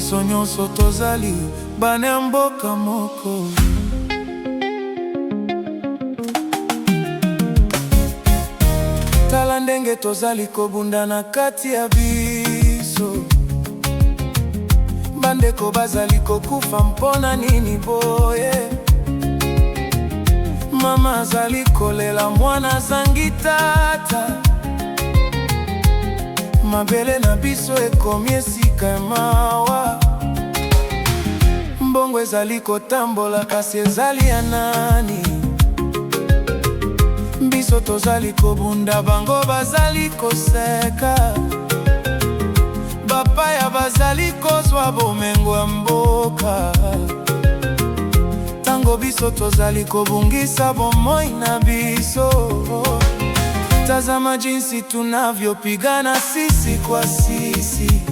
biso nyonso tozali bana ya mboka moko. Tala ndenge tozali kobundana kati ya biso, bandeko bazali kokufa mpona nini boye? Mama azali kolela mwana azangi tata, mabele na biso ekomi esika ya mawa. Mbongo ezali kotambola kasi ezali ya nani? Biso tozali kobunda, bango bazali koseka. Bapaya bazali kozwa bomengo ya mboka, tango biso tozali kobungisa bomoi na biso. Tazama jinsi tunavyopigana sisi kwa sisi,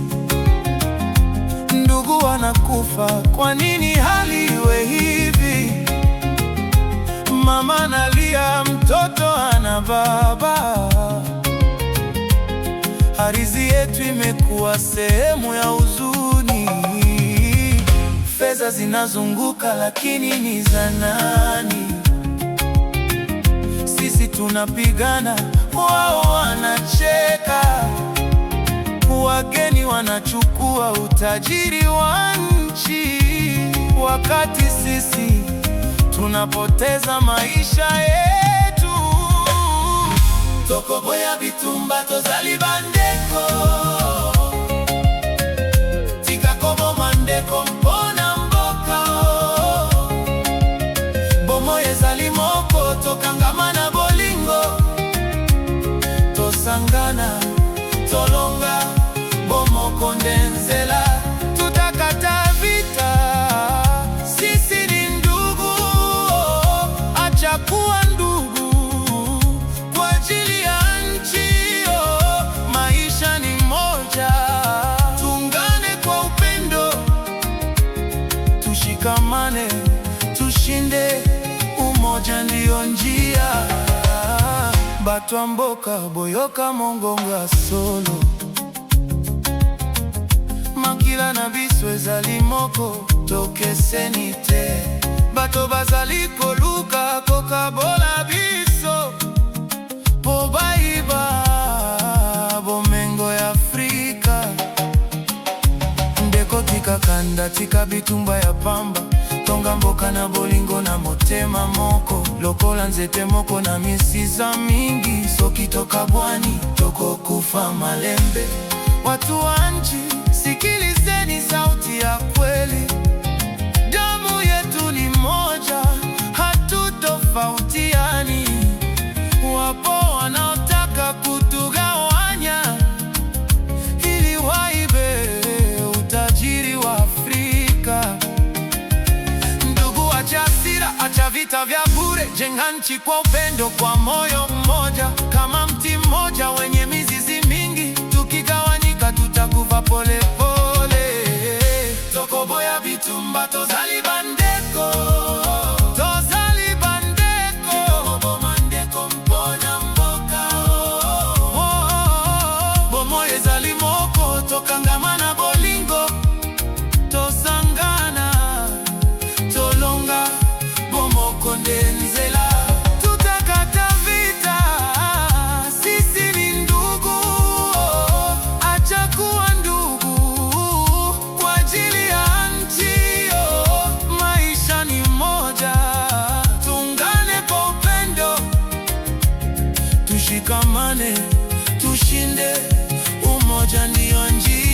ndugu wanakufa, kwa nini hali iwe hivi? Mama analia, mtoto ana baba. Ardhi yetu imekuwa sehemu ya huzuni. Fedha zinazunguka lakini ni za nani? Sisi tunapigana, wao wanacheka. Wageni wanachukua utajiri wa nchi, wakati sisi tunapoteza maisha yetu. Tokoboya bitumba tozali bandeko, tikakobo mandeko mpona mboka. Bomo ezali moko, tokangama na bolingo. Tosangana, tolonga, bomo kondenzela. Tutakata vita, sisi ni ndugu. Acha kuwa ndugu kwa ajili ya nchi. Maisha ni moja, tuungane kwa upendo, tushikamane, tushinde. Umoja ndio njia. Batwa mboka boyoka mongonga solo, makila na biso ezali moko, tokeseni te. Bato bazali koluka kokabola biso, po baiba bomengo ya Afrika. Ndeko tika kanda, tika bitumba ya pamba. Tonga mboka na bolingo na motema moko, lokola nzete moko na misiza mingi. Soki toka bwani, toko kufa malembe. Watu wa nchi, sikilizeni sauti ya kweli. Damu yetu ni moja, hatutofautiani. Wapo wanaotaka kutugawanya, ili waibe utajiri wa Afrika. Ndugu, acha hasira, acha vita vya bure. Jenga nchi kwa upendo, kwa moyo mmoja. Kama mti mmoja wenye mizizi mingi, tukigawanyika tutakufa pole pole. Tokoboya bitumba tozali bandeko, tozali bandeko. Bobo mandeko mpona mboka. Bomo ezali moko, tokangama na bolingo. Tosangana, tolonga, bomo kondenzela. Tutakata vita, sisi ni ndugu. Acha kuwa ndugu kwa ajili ya nchi. Maisha ni moja, tuungane kwa upendo, tushikamane, tushinde. Umoja ndio njia.